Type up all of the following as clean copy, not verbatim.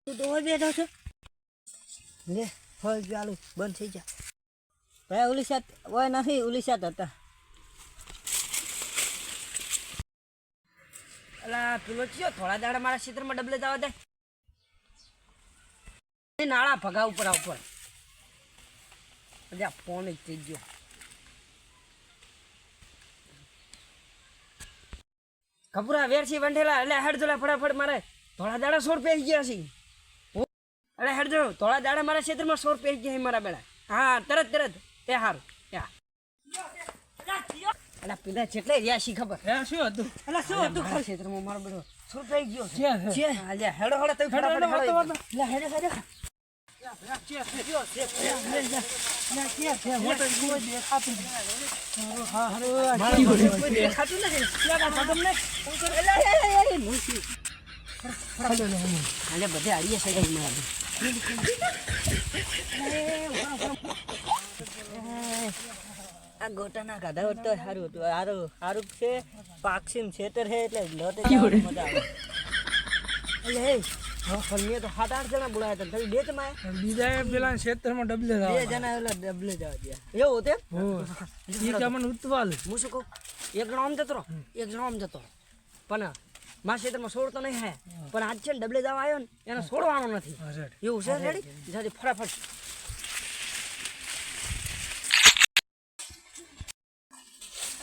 તું તો બેઠો છો લે ફળ ચાલુ બંધ થઈ જા ભાઈ ઓલી સાત હોય નથી ઓલી સાત હતા અલા પેલો ચિયો થોડા દાડા મારા ક્ષેત્રમાં ડબલે જવા દે નાળા ભગા ઉપર ફોન જ થઈ ગયો કપૂરા વેરસી વંઢેલા એટલે હેડજો ફટાફટ મારે થોડા દાડા 100 રૂપિયા ગયા છે અરે હેડજો થોડા દાડા મારા ક્ષેત્રમાં 100 રૂપિયા ગયા મારા બેડા હા તરત તે હારું અલા પેલા જેટલે રહ્યા છે ખબર શું હતું ક્ષેત્રમાં મારો બેડો 100 રૂપિયા ગયો છે હેડો તમે ફટાફટ બધે આડીએ આ ગોટાના ગાધા હોત તો સારું હતું સારું છે પાક્ષીમ છેતર છે એટલે મજા આવે ફળમીએ તો 7-8 જણા બોલાયા હતા બે જણા બીજા પેલા ક્ષેત્રમાં ડબલે બે જણા ઓલા ડબલે જવા દે એવું તે મને ઉતવાલ હું શું કહું એક જણો આમ જતો એક જણો આમ જતો પણ મારા ક્ષેત્રમાં છોડતો નહીં હે પણ આજ છે ને ડબલે જવા આવ્યો ને એને છોડવાનો નથી એવું છે રેડી જાજે ફટાફટ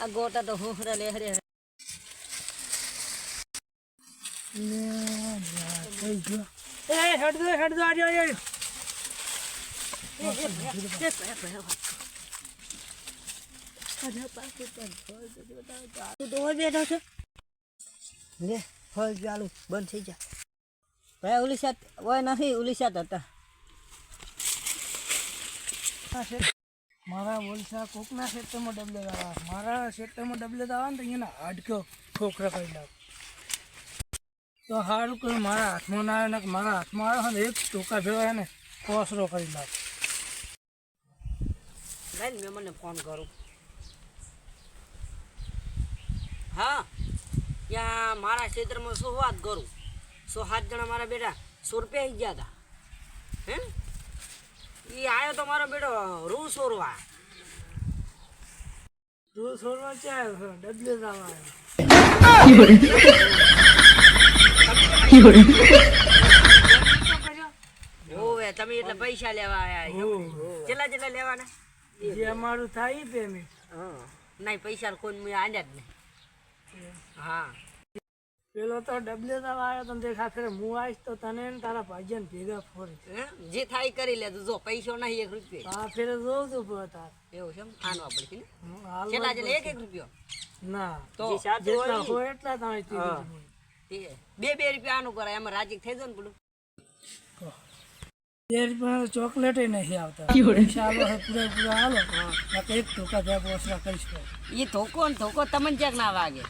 આ ગોટા તો હોહરા લે હરે હેડજો આજો તું તો બેઠો છો લે ફળ ચાલુ બંધ થઈ જા ભાઈ ઓલી સાત હોય નથી ઓલી સાત હતા મારા બોલસા કોકના ક્ષેત્રમાં ડબલે દાવા મારા ક્ષેત્રમાં ડબલે દાવા ને તો અહીંયાના હાડક્યો ઠોકરા કરી લાવ તો સારું કર્યું મારા હાથમાં ના આવે ને મારા હાથમાં આવ્યો ને એક ટોકા ભેળા ને કોસરો કરી લાવ મેં મને ફોન કરું હા ત્યાં મારા ક્ષેત્રમાં 100 વાત કરું 107 જણા મારા બેટા 100 રૂપિયા આવી ગયા હતા હે એ આવ્યો તો મારો બેટો રૂ સોરવા ક્યાં આવ્યો ડબલે દાવા ઓવે તમે એટલે પૈસા લેવા આવ્યા કેટલા લેવાના જે અમારું થાય પેમેન્ટ નહીં પૈસા કોઈ મેં આલ્યા જ નહીં હા પેલો તો ડબલે દાવા આવ્યો તો દેખા ફેર હું આવીશ તો તને ને તારા ભાઈજાને ભેગા ફોડે જે થાય કરી લેજો જો પૈસો નહીં 1 રૂપિયો હા ફેર જોઉં છું તાર એવું છે આનવા પડશે ને કેટલા એટલે 1 રૂપિયો ના તો જેટલા હોય એટલા તમે 2 રૂપિયા આનું કરાય એમાં રાજી થઈ જાય ને પેલું 2 રૂપિયા ચોકલેટ નહીં આવતા પૂરેપૂરા હાલો એક ધોકા ભેગા ઓછા કરીશ એ ધોકો ને ધોકો તમને ક્યાંક ના વાગે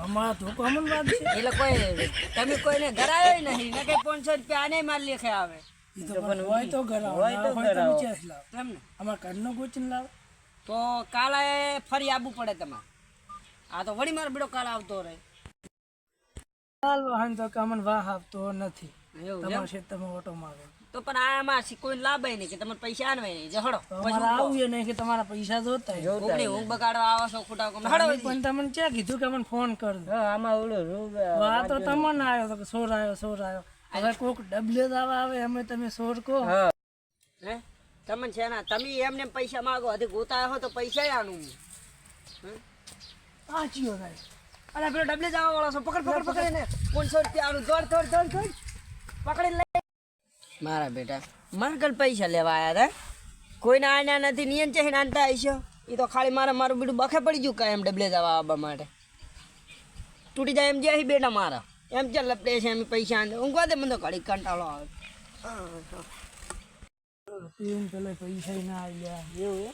અમારા ધોકો અમને વાગે છે એટલે કોઈ તમે કોઈને ધરાયો નહીં ને કે 500 રૂપિયા આને માર લેખે આવે હોય તો ઘરાવ હોય તો તમને અમારા ઘરનો ગોચીને લાવ તો કાલે ફરી આવવું પડે તમારે આ તો વળી મારો બેડો કાલે આવતો રહે કાલ વાહન તો અમને વાહ આપતો નથી એવું તમારા ક્ષેત્રમાં ઓટો મારે તો પણ આમાં કોઈ લાભ નહીં કે તમારે પૈસા આનવાય નહીં જહડો આવું નહીં કે તમારા પૈસા જોતા હું બગાડવા આવો છો ખોટા પણ તમને ક્યાં કીધું કે મને ફોન કરજો આમાં ઓલો વાહ તો તમને આવ્યો તો સોર આવ્યો હવે કોક ડબલે દાવા આવે અમે તમે સોર કહો હે તમને છે ને તમે એમને પૈસા માંગો હજી ગોતા હો તો પૈસા આનું પાછીઓ થાય અરે પેલો ડબલે જવા વાળો છો પકડ ને 500 રૂપિયા આનું દોડ પકડી લઈ મારા બેટા મારા ઘર પૈસા લેવા આવ્યા હતા કોઈને આના નથી નિયમ છે નાનતા આવીશો એ તો ખાલી મારું બીડું બખે પડી ગયું કાંઈ એમ ડબલે જવા આવવા માટે તૂટી જાય એમ જાય બેટા મારા એમ ચાલ લપડે છે એમ પૈસા ઊંઘવા દે મને તો ઘડી કંટાળો આવે પેલા પૈસા ના આવ્યા એવું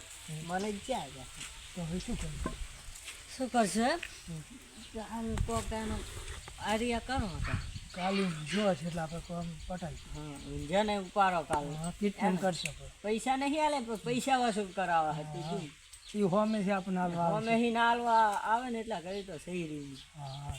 મને ક્યાં ગયા તો હવે શું કર્યું શું કરશે હાલ કોક એનો આરિયા કરો હતા કાલે જો છે એટલે આપણે કામ પટાઈ જેને ઉપાડો કાલે ટ્રીટમેન્ટ કરશે પૈસા નહીં આલે પૈસા વસૂલ કરાવવા હતી શું એ હોમે છે આપણે હાલવા હોમે ના હાલવા આવે ને એટલા કરી તો સહી રહી હા